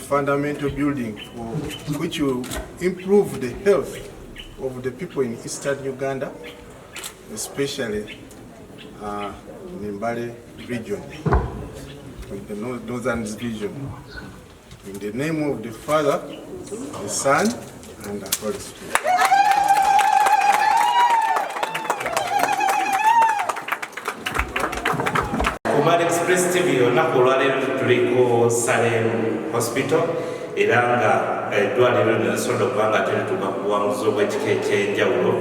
fundamental building which will improve the health of the people in Eastern Uganda, especially in Mbale region, in the northern region. In the name of the Father, the Son, and the Holy Spirit. Kumari Express TV olunaku olwaleero tuliko Salem Hospital era nga eddwaliro lino lisobola okuba nga tulituuka ku buwanguzi obw'ekika ekyenjawulo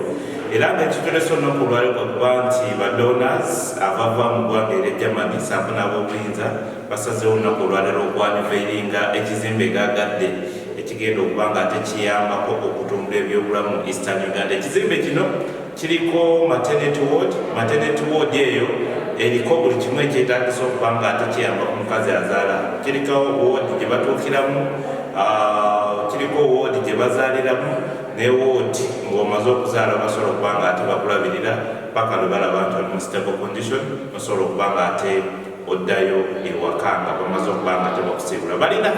era nga ekituleso olunaku olwaleero okuba nti badonors abava mu ggwanga erya Germany ssaako n'ab'obuyinza basazeewo olunaku olwaleero okwanveiringa ekizimbe Gov't ekigenda okuba nga ate kiyambako okutumbula ebyobulamu mu Eastern Uganda. Ekizimbe kino kiriko maternity ward eyo eriko buli kimu ekyetaagisa okuba nga ate kiyamba ku mukazi azaala. Kiriko ward gye batuukiramu, kiriko ward gye bazaaliramu ne ward ng'omaze okuzaala basobola okuba nga ate bakulabirira paka lwe balaba nti oli mu stable condition basobola okuba nga ate oddayo ewaka nga bamaze okuba nga tebakusiibula. Balina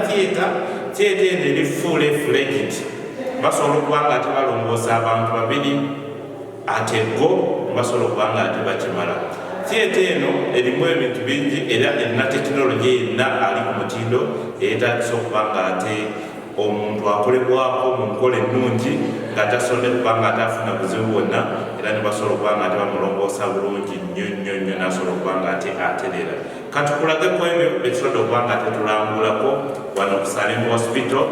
theatre eno eri fully fledged, basobola okuba nga ate balongoosa abantu babiri ate go basobola okuba nga ate bakimala. Theatre eno erimu ebintu bingi era erina tekinologi yenna ali ku mutindo eyeetaagisa okuba nga ate omuntu akolebwako mu nkola ennungi ng'ate asobodde okuba nga ate afuna buzibu bwonna era ne basobola okuba nga ate bamulongoosa bulungi nnyo n'asobola okuba nga ate atereera. Katukulageko ebyo ekisobodde okuba nga ate tulambulako wano ku Salem Hospital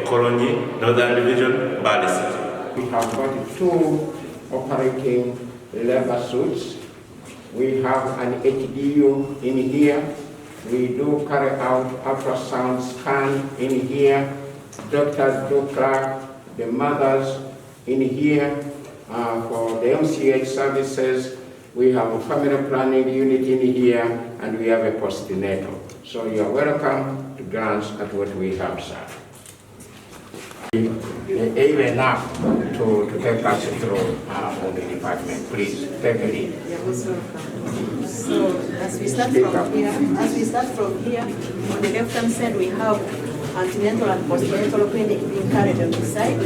Colony Northern Division Mbale City. We have got 2 operating labor suits. We have an HDU in here. We do carry out ultrasound scan in here. Doctors do track the mothers in here. For the MCH services, we have a family planning unit in here, and we have a postnatal. So you are welcome to glance at what we have, sir. Able enough to take us through on the department. Please take a lead. So as we start from here, on the left-hand side we have antenatal and postnatal clinic being carried on the side.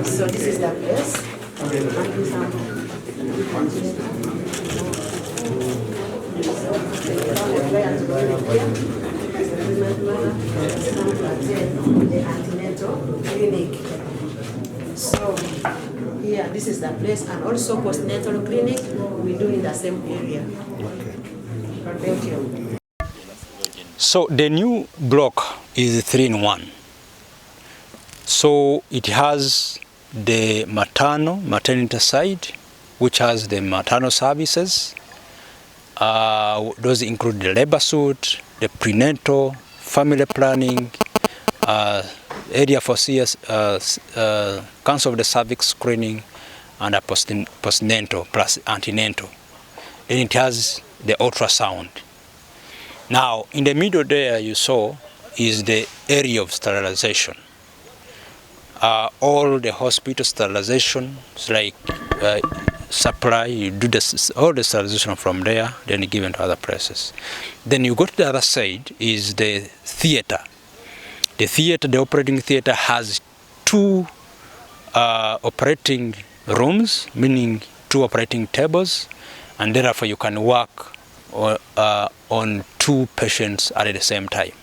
So this is the place. The antenatal clinic. So here, this is the place, and also postnatal clinic we do in the same area. Thank you. So the new block is 3-in-1. So it has the maternity side, which has the maternal services. Those include the labor suite, the prenatal, family planning, area for CS, cancer of the cervix screening, and a postnatal plus antenatal. Then it has the ultrasound. Now, in the middle there you saw is the area of sterilization. All the hospital sterilization, like supply, you do all the sterilization from there, then you give it to other places. Then you go to the other side is the theater. The operating theater has 2 operating rooms, meaning 2 operating tables, and therefore you can work on 2 patients at the same time.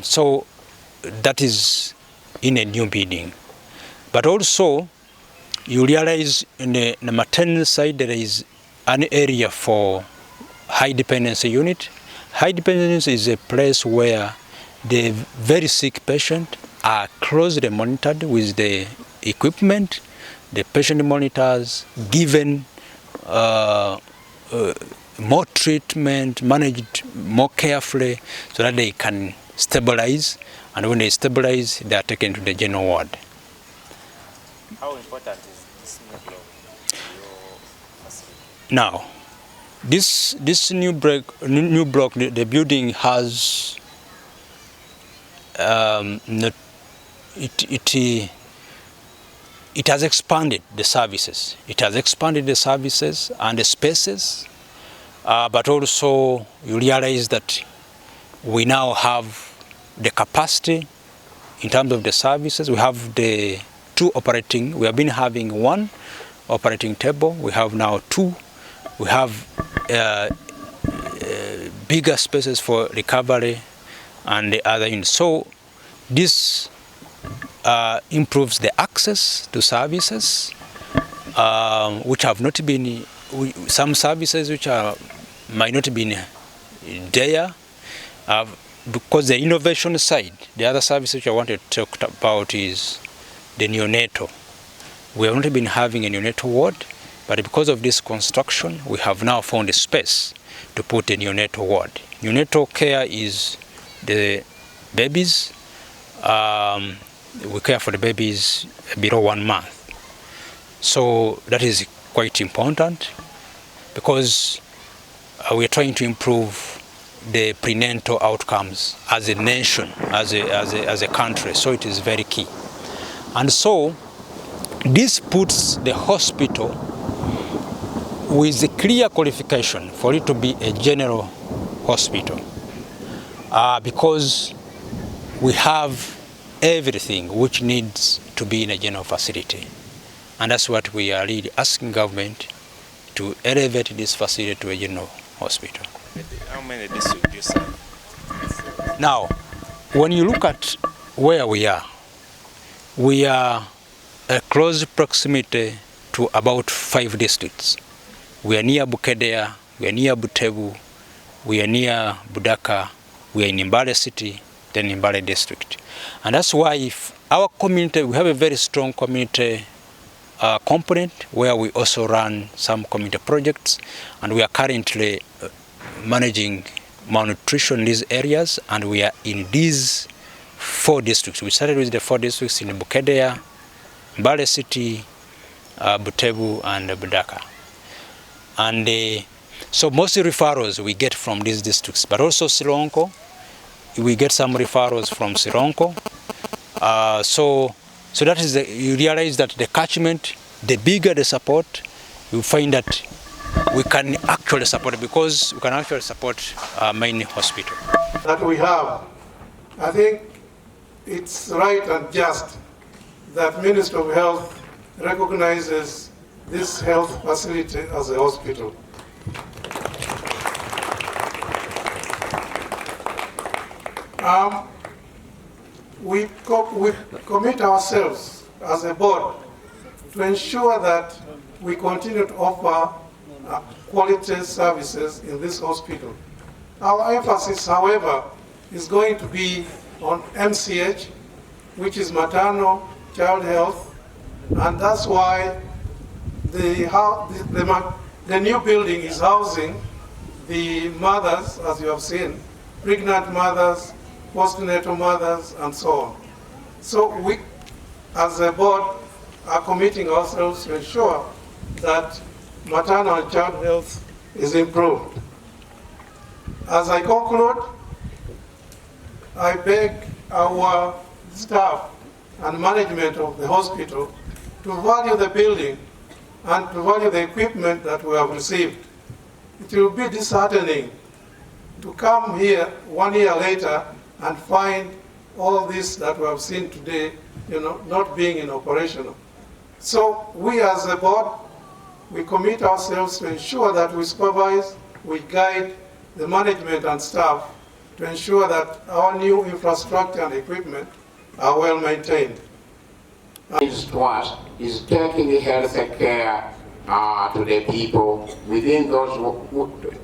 So that is in a new building. But also, you realize in the maternity side there is an area for high dependency unit. High dependency is a place where the very sick patient are closely monitored with the equipment, the patient monitors, given more treatment, managed more carefully so that they can stabilize, and when they stabilize, they are taken to the general ward. How important is this new block? Now, this new block, the building has it has expanded the services. It has expanded the services and the spaces, but also you realize that we now have the capacity in terms of the services. We have the two operating, we have been having one operating table, we have now two. We have bigger spaces for recovery and the other units. So this improves the access to services which have not been, some services which might not have been there, because the innovation side, the other service which I wanted to talk about is the neonatal. We have not been having a neonatal ward, but because of this construction, we have now found a space to put a neonatal ward. Neonatal care is the babies. We care for the babies below 1 month. So that is quite important because we are trying to improve the prenatal outcomes as a nation, as a country. So it is very key. And so this puts the hospital with a clear qualification for it to be a general hospital because we have everything which needs to be in a general facility. And that's what we are really asking government to elevate this facility to a general hospital. How many districts do you serve? Now, when you look at where we are a close proximity to about 5 districts. We are near Bukedea, we are near Butebu, we are near Budaka, we are in Mbale City, then Mbale District. And that's why if our community, we have a very strong community component where we also run some community projects, and we are currently managing malnutrition in these areas, and we are in these 4 districts. We started with the 4 districts in Bukedea, Mbale City, Butebu, and Budaka. And so most referrals we get from these districts, but also Sironko, we get some referrals from Sironko. So that is, you realize that the catchment, the bigger the support, you find that we can actually support, because we can actually support main hospital. That we have, I think it's right and just that Ministry of Health recognizes this health facility as a hospital. We commit ourselves as a board to ensure that we continue to offer quality services in this hospital. Our emphasis, however, is going to be on MCH, which is maternal child health, and that's why the new building is housing the mothers, as you have seen, pregnant mothers, postnatal mothers, and so on. So we, as a board, are committing ourselves to ensure that maternal and child health is improved. As I conclude, I beg our staff and management of the hospital to value the building and to value the equipment that we have received. It will be disheartening to come here 1 year later and find all this that we have seen today, not being in operational. So we as a board, we commit ourselves to ensure that we supervise, we guide the management and staff to ensure that our new infrastructure and equipment are well maintained. To us is taking health care to the people, within those,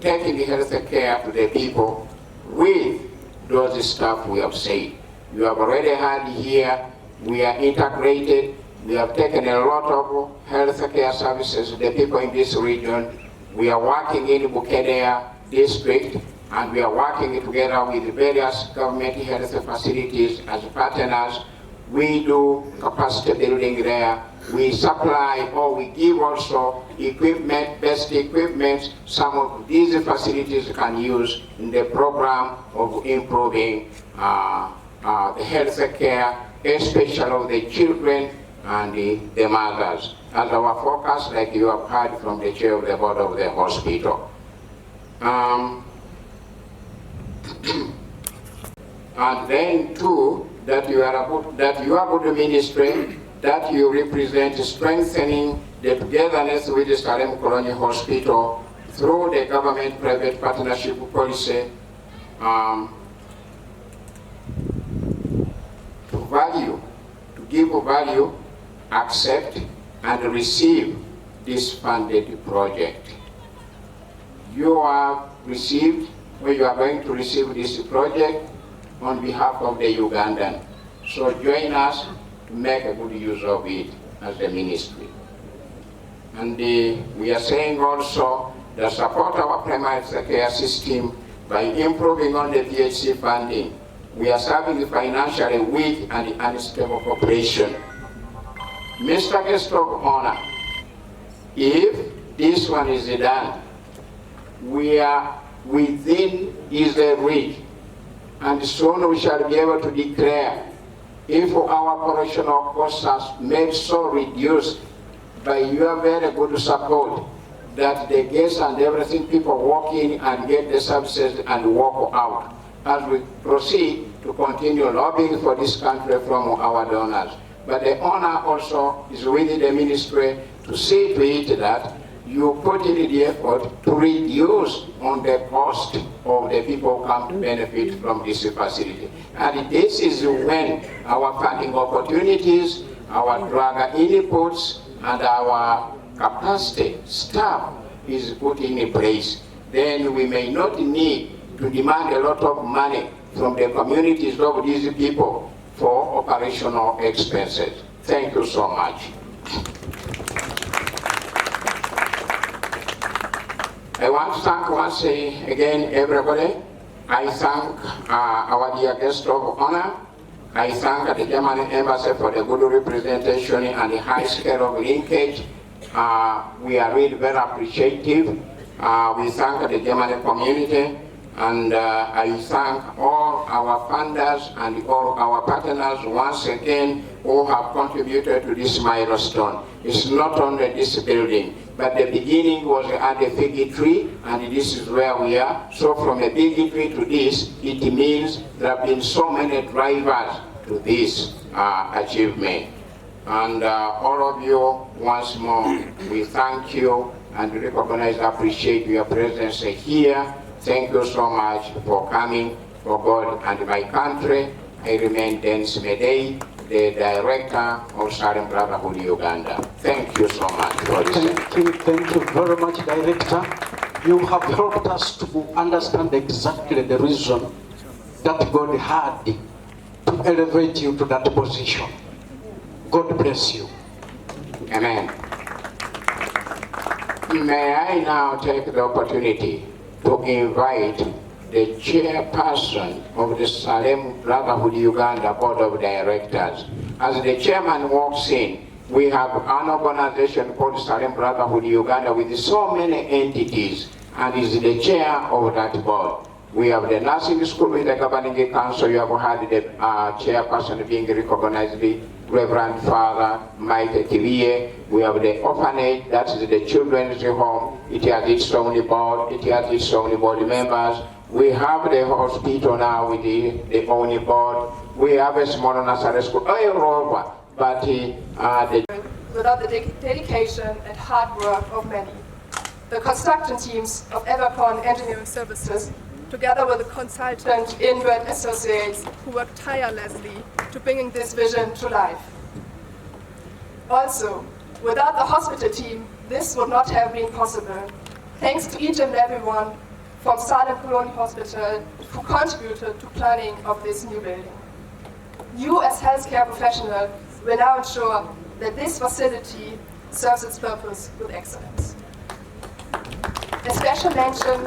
taking health care to the people with those stuff we have said. You have already heard here, we are integrated, we have taken a lot of health care services to the people in this region. We are working in Bukedea district, and we are working together with various government health facilities as partners. We do capacity building there. We supply, or we give also equipment, best equipment, some of these facilities can use in the program of improving the health care, especially of the children and the mothers. As our focus, like you have heard from the chair of the board of the hospital. And then two, that you are a good ministry, that you represent strengthening the togetherness with the Salem Colonial Hospital through the government-private partnership policy, to give value, accept, and receive this funded project. You have received, or you are going to receive this project on behalf of the Ugandan. So join us to make a good use of it as a ministry. And we are saying also that support our primary care system by improving on the VHC funding. We are serving financially weak and unstable population. Mr. Guest of Honor, if this one is done, we are within the reach, and soon we shall be able to declare if our operational costs are made so reduced by your very good support that the guests and everything, people walk in and get the services and walk out, as we proceed to continue lobbying for this country from our donors. But the honor also is within the ministry to see to it that you put in the effort to reduce on the cost of the people who come to benefit from this facility. And this is when our funding opportunities, our drug inputs, and our capacity staff is put in place. Then we may not need to demand a lot of money from the communities of these people for operational expenses. Thank you so much. I want to thank once again everybody. I thank our dear guest of honor. I thank the German Embassy for the good representation and the high scale of linkage. We are really very appreciative. We thank the German community, and I thank all our funders and all our partners once again who have contributed to this milestone. It's not only this building, but the beginning was at the fig tree, and this is where we are. So from the big tree to this, it means there have been so many drivers to this achievement. And all of you, once more, we thank you and recognize, appreciate your presence here. Thank you so much for coming. For God and my country, I remain Dennis Medei, the Director of Salem Brotherhood Uganda. Thank you so much for listening. Thank you very much, Director. You have helped us to understand exactly the reason that God had to elevate you to that position. God bless you. Amen. May I now take the opportunity to invite the chairperson of the Salem Brotherhood Uganda Board of Directors. As the chairman walks in, we have an organization called Salem Brotherhood Uganda with so many entities, and is the chair of that board. We have the nursing school with the governing council. You have had the chairperson being recognized, the Reverend Father Mike Tiviye. We have the orphanage, that is the children's home. It has its own board, it has its own board members. We have the hospital now with the own board. We have a small nursery school all over, but without the dedication and hard work of many. The construction teams of Evercon Engineering Services, together with the consultant Gov't Associates, who worked tirelessly to bringing this vision to life. Also, without the hospital team, this would not have been possible. Thanks to each and everyone from Salem Colonial Hospital who contributed to planning of this new building. You as healthcare professionals will now ensure that this facility serves its purpose with excellence. A special mention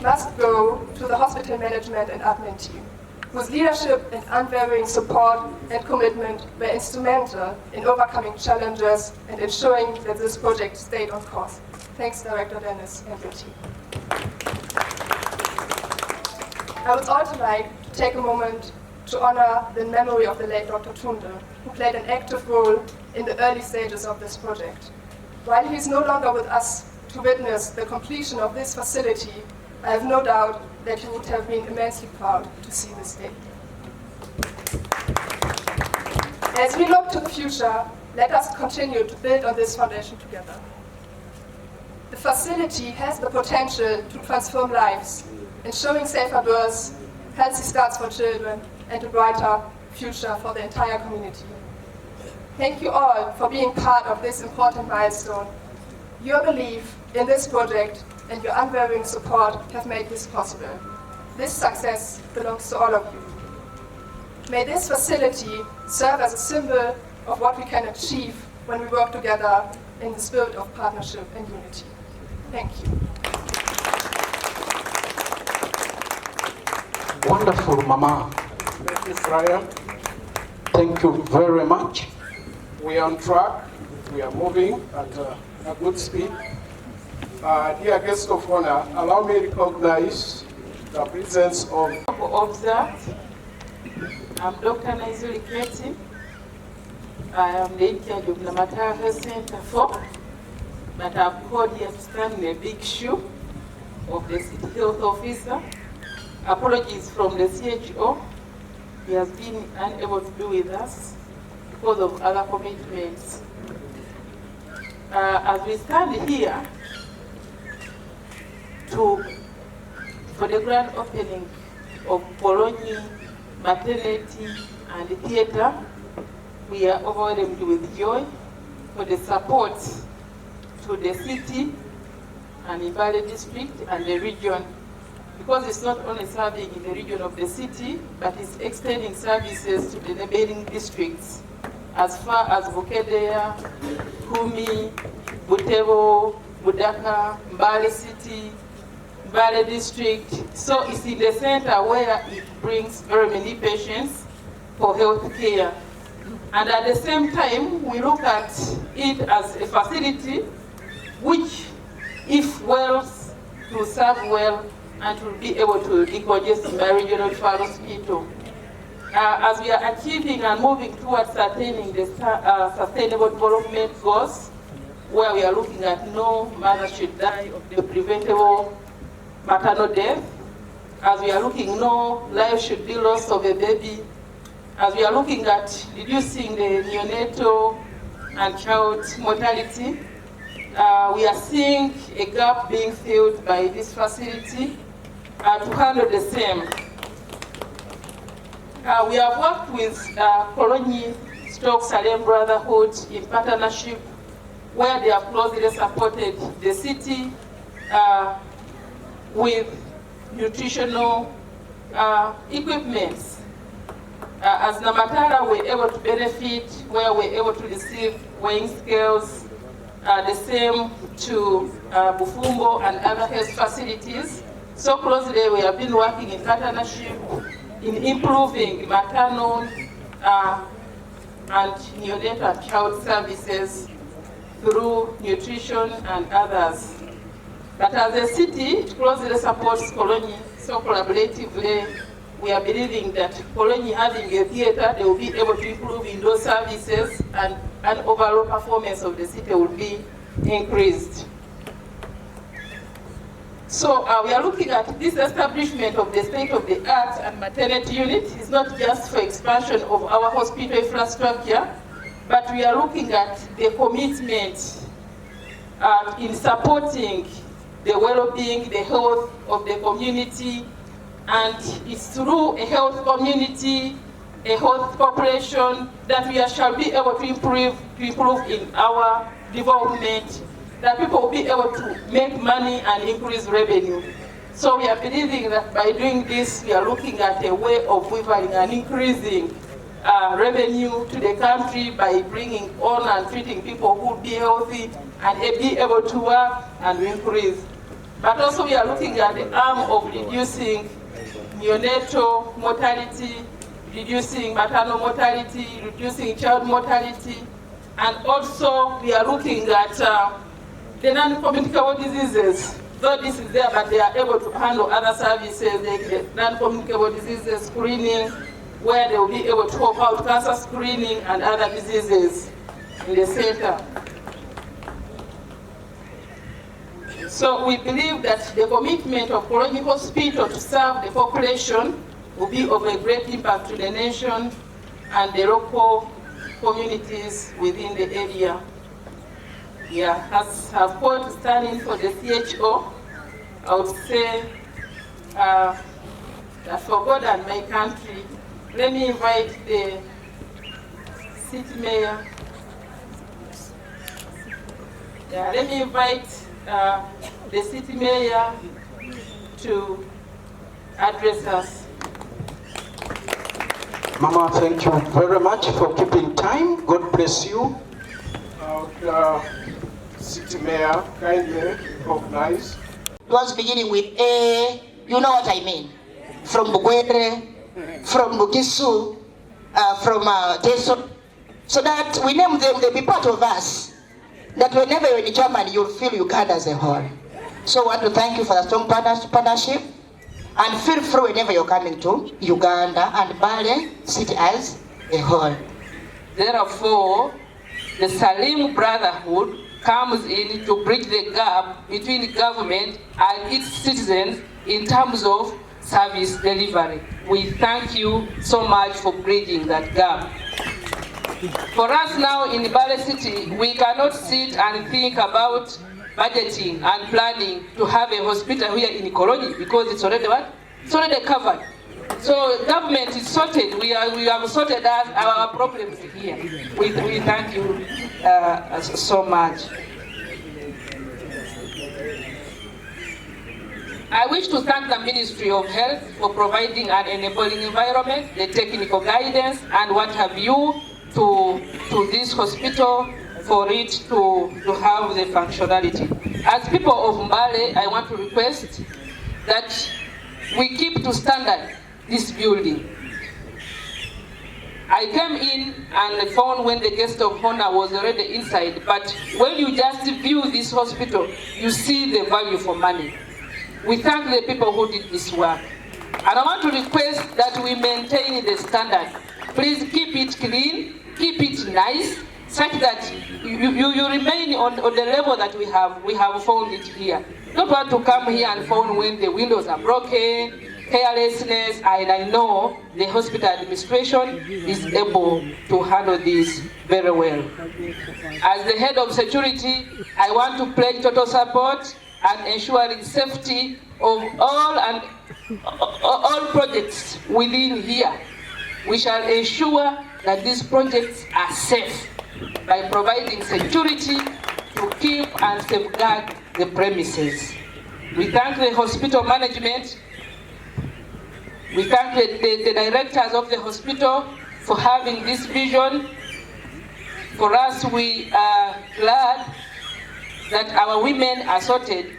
must go to the hospital management and admin team, whose leadership and unwavering support and commitment were instrumental in overcoming challenges and ensuring that this project stayed on course. Thanks, Director Dennis and your team. I would also like to take a moment to honor the memory of the late Dr. Tunde, who played an active role in the early stages of this project. While he is no longer with us to witness the completion of this facility, I have no doubt that he would have been immensely proud to see this day. As we look to the future, let us continue to build on this foundation together. The facility has the potential to transform lives, ensuring safer births, healthy starts for children, and a brighter future for the entire community. Thank you all for being part of this important milestone. Your belief in this project and your unwavering support have made this possible. This success belongs to all of you. May this facility serve as a symbol of what we can achieve when we work together in the spirit of partnership and unity. Thank you. Wonderful, Mama. Thank you, Friar. Thank you very much. We are on track. We are moving at a good speed. Dear guests of honor, allow me to recognize the presence of Gov't. I'm Dr. Naizuli Keti. I am the in charge of the Maternity Health Center 4, but I've called here to stand in a big shoe of the city health officer. Apologies from the CHO. He has been unable to be with us because of other commitments. As we stand here for the grand opening of Poloni, Maternity and Theatre, we are overwhelmed with joy for the support to the city and Mbale district and the region, because it's not only serving in the region of the city, but it's extending services to the neighboring districts as far as Bukedea, Kumi, Butevo, Budaka, Mbale City, Mbale district. So it's in the center where it brings very many patients for health care. And at the same time, we look at it as a facility which, if well, will serve well and will be able to decongest the regional referral hospital. As we are achieving and moving towards attaining the sustainable development goals, where we are looking at no mother should die of the preventable maternal death, as we are looking no life should be lost of a baby, as we are looking at reducing the neonatal and child mortality, we are seeing a gap being filled by this facility to handle the same. We have worked with Poloni / Salem Brotherhood in partnership, where they have closely supported the city with nutritional equipments. As Namatara, we're able to benefit, where we're able to receive weighing scales, the same to Bufumbo and other health facilities. So closely, we have been working in partnership in improving maternal and neonatal child services through nutrition and others. But as a city, it closely supports Poloni, so collaboratively, we are believing that Poloni having a theater, they will be able to improve in those services, and overall performance of the city will be increased. So we are looking at this establishment of the state-of-the-art and maternity unit. It's not just for expansion of our hospital infrastructure, but we are looking at the commitment in supporting the well-being, the health of the community, and it's through a health community, a health population, that we shall be able to improve in our development, that people will be able to make money and increase revenue. So we are believing that by doing this, we are looking at a way of weaving and increasing revenue to the country by bringing on and treating people who will be healthy and be able to work and increase. But also we are looking at the arm of reducing neonatal mortality, reducing maternal mortality, reducing child mortality, and also we are looking at the non-communicable diseases. Though this is there, but they are able to handle other services like the non-communicable diseases screening, where they will be able to help out cancer screening and other diseases in the center. So we believe that the commitment of Poloni Hospital to serve the population will be of a great impact to the nation and the local communities within the area. Yeah, as I've called standing for the CHO, I would say that for God and my country, let me invite the city mayor. Yeah, let me invite the city mayor to address us. Mama, thank you very much for keeping time. God bless you. City mayor, kindly recognize. It was beginning with A, you know what I mean. From Bugwere, from Bukisu, from Jason, so that we name them, they be part of us. That whenever you're in Germany, you'll feel Uganda as a whole. So I want to thank you for the strong partnership, and feel free whenever you're coming to Uganda and Bale City as a whole. Therefore, the Salem Brotherhood comes in to bridge the gap between government and its citizens in terms of service delivery. We thank you so much for bridging that gap. For us now in Bale City, we cannot sit and think about budgeting and planning to have a hospital here in Kolonyi because it's already what? It's already covered. So government is sorted. We have sorted out our problems here. We thank you so much. I wish to thank the Ministry of Health for providing an enabling environment, the technical guidance, and what have you to this hospital for it to have the functionality. As people of Mbale, I want to request that we keep to standard this building. I came in and found when the guest of honor was already inside, but when you just view this hospital, you see the value for money. We thank the people who did this work. And I want to request that we maintain the standard. Please keep it clean, keep it nice, such that you remain on the level that we have found it here. Don't want to come here and find when the windows are broken, carelessness, and I know the hospital administration is able to handle this very well. As the head of security, I want to pledge total support and ensuring safety of all projects within here. We shall ensure that these projects are safe by providing security to keep and safeguard the premises. We thank the hospital management. We thank the directors of the hospital for having this vision. For us, we are glad that our women are sorted.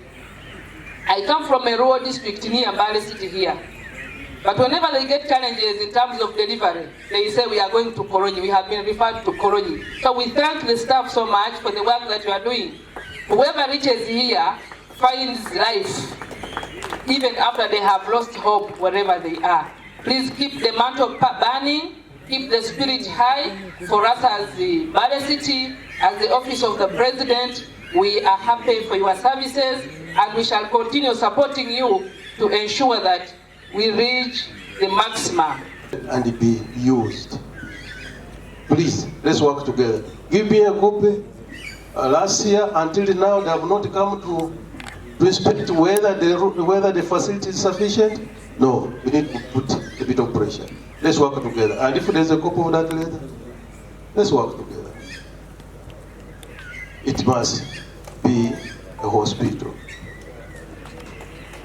I come from a rural district near Bale City here. But whenever they get challenges in terms of delivery, they say we are going to Kolonyi. We have been referred to Kolonyi. So we thank the staff so much for the work that you are doing. Whoever reaches here finds life, even after they have lost hope wherever they are. Please keep the mantle burning, keep the spirit high. For us as the Bale City, as the office of the President, we are happy for your services, and we shall continue supporting you to ensure that we reach the maximum. And be used. Please, let's work together. Give me a copy. Last year, until now, they have not come to inspect whether the facility is sufficient. No, we need to put a bit of pressure. Let's work together. And if there's a copy of that later, let's work together. It must be a hospital.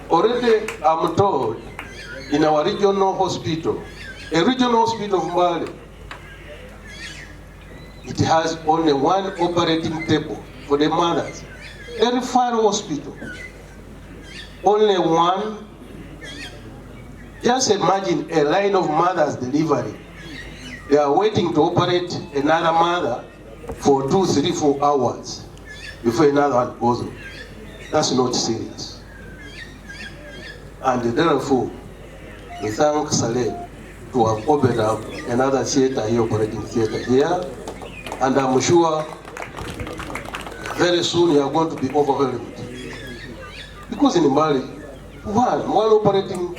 Already, I'm told, in our regional hospital, a regional hospital of Mbale, it has only one operating table for the mothers. A referral hospital, only one. Just imagine a line of mothers delivering. They are waiting to operate another mother for 2, 3, 4 hours before another one goes on. That's not serious. And therefore, we thank Salem to have opened up another theater here, operating theater here, and I'm sure very soon you are going to be overwhelmed. Because in Mbale, one operating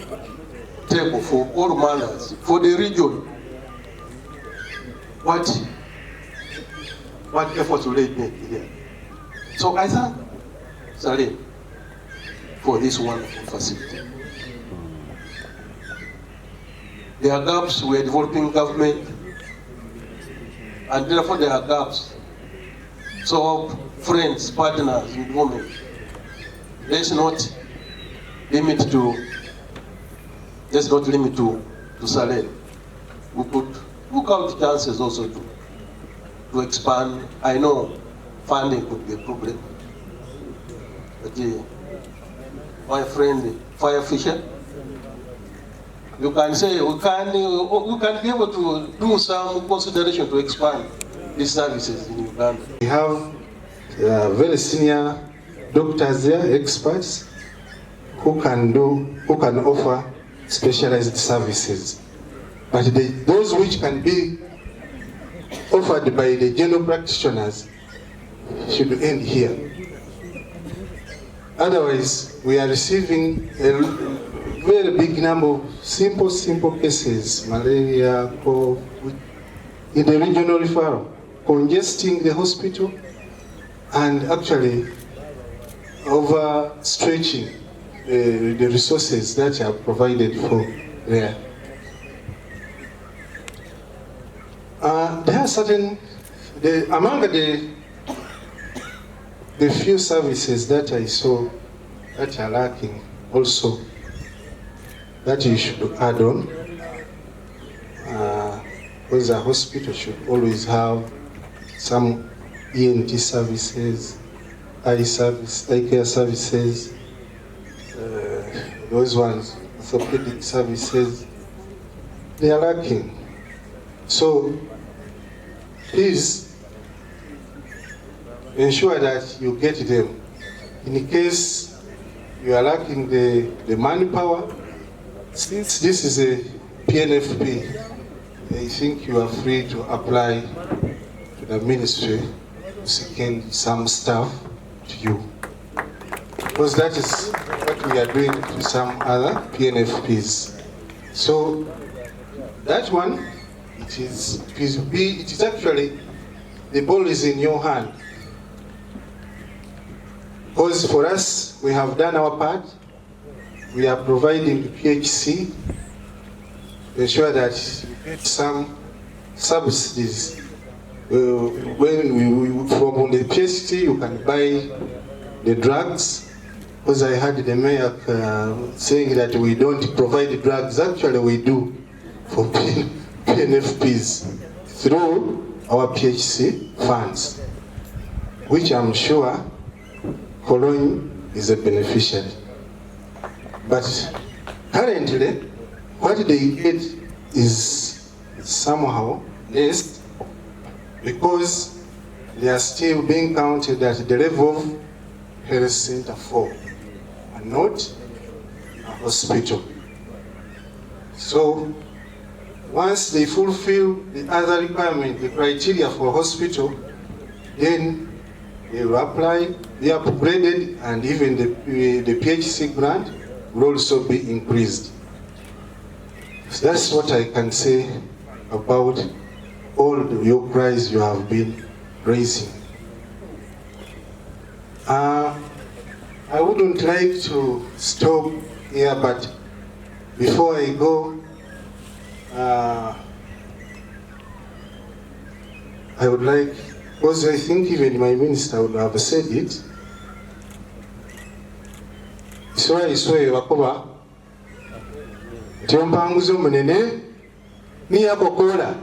table for all manners for the region. What efforts will they make here? So I thank Salem for this wonderful facility. There are gaps, we are developing government, and therefore there are gaps. So friends, partners in government, let's not limit to Salem. We could look out chances also to expand. I know funding could be a problem, but my friend Fire Fisher, you can say we can be able to do some consideration to expand these services in Uganda. We have very senior doctors there, experts, who can offer specialized services. But those which can be offered by the general practitioners should end here. Otherwise, we are receiving a very big number of simple cases, malaria, cough, in the regional referral, congesting the hospital and actually overstretching the resources that are provided for there. There are certain, among the few services that I saw that are lacking also, that you should add on, because a hospital should always have some ENT services, eye care services, those ones, orthopedic services, they are lacking. So please ensure that you get them. In case you are lacking the manpower, since this is a PNFP, I think you are free to apply to the ministry to second some staff to you. Because that is what we are doing to some other PNFPs. So that one, it is actually, the ball is in your hand. Because for us, we have done our part. We are providing the PHC to ensure that you get some subsidies. From the PHC, you can buy the drugs. Because I heard the mayor saying that we don't provide drugs. Actually, we do for PNFPs through our PHC funds, which I'm sure Cologne is a beneficiary. But currently, what they get is somehow less because they are still being counted at the level of health center 4 and not a hospital. So once they fulfill the other requirement, the criteria for hospital, then they will apply, be upgraded, and even the PHC grant will also be increased. So that's what I can say about all your cries you have been raising. I wouldn't like to stop here, but before I go, I would like, because I think even my minister would have said it, Iswaye wakoba tiompanguzo munene ni yakokola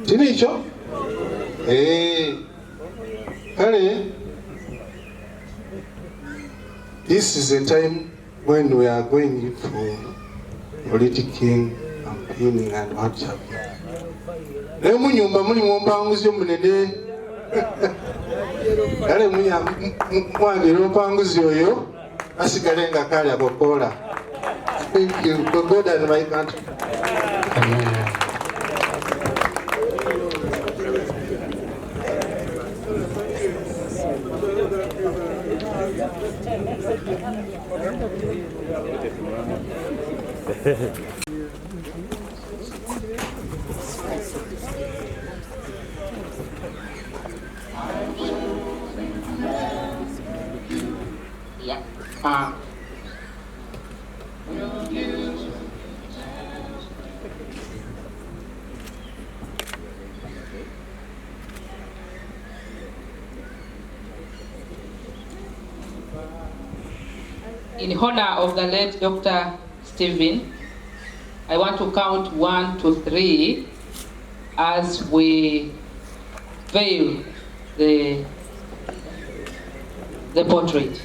tinicho kale this is a time when we are going for politicking, campaigning and what have you. Lemu nyumba muli mwompanguzo munene kale mwagire ompanguzi oyo asigale nga kale akokola. Thank you. God and my country. Amen. Yeah. In honor of the late Dr. Stephen, I want to count 1 to 3 as we veil the portrait.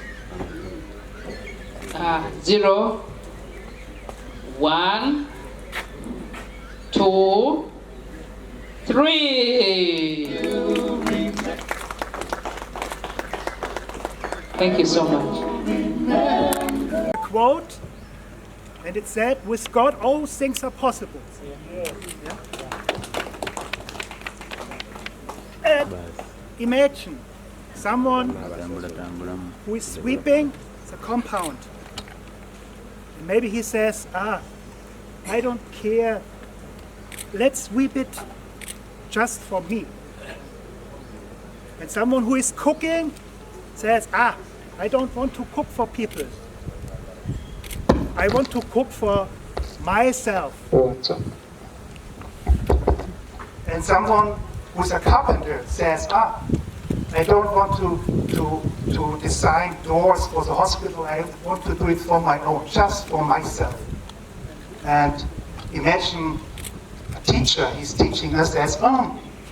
0, 1, 2, 3. Thank you so much. Quote, and it said, with God all things are possible. Yeah? And imagine someone who is sweeping the compound. And maybe he says, I don't care, let's sweep it just for me. And someone who is cooking says, I don't want to cook for people. I want to cook for myself. And someone who's a carpenter says, I don't want to design doors for the hospital. I want to do it for my own, just for myself. And imagine a teacher, he's teaching us as,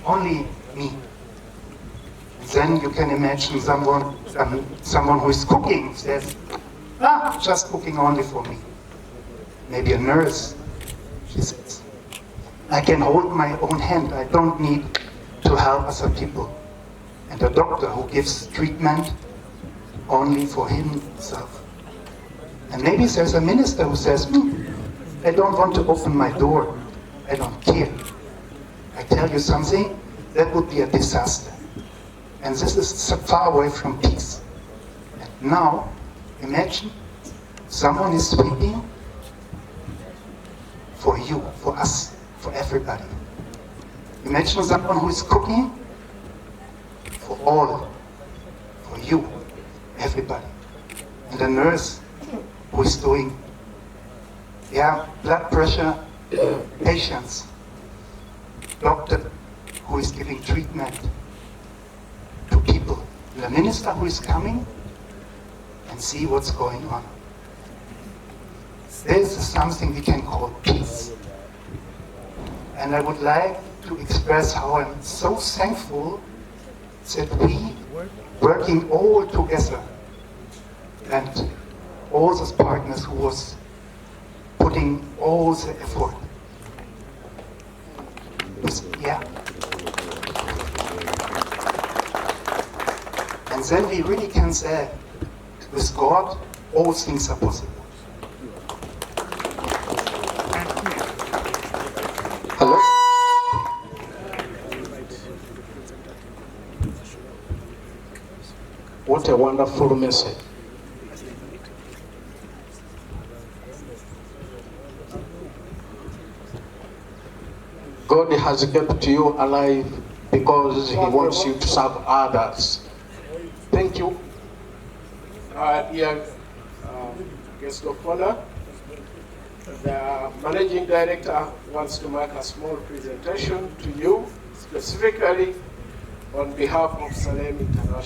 only me. And then you can imagine someone who is cooking says, just cooking only for me. Maybe a nurse, she says, I can hold my own hand, I don't need to help other people. And a doctor who gives treatment only for himself. And maybe there's a minister who says, I don't want to open my door, I don't care. I tell you something, that would be a disaster. And this is so far away from peace. And now, imagine someone is sweeping for you, for us, for everybody. Imagine someone who is cooking for all, for you, everybody. And a nurse who is doing, blood pressure patients. Doctor who is giving treatment to people. The minister who is coming and see what's going on. This is something we can call peace. And I would like to express how I'm so thankful that we working all together and all those partners who was putting all the effort. And then we really can say, with God, all things are possible. Hello? What a wonderful message. God has kept you alive because He wants you to serve others. Thank you. Dear guest of honor, the managing director wants to make a small presentation to you, specifically on behalf of Salem International.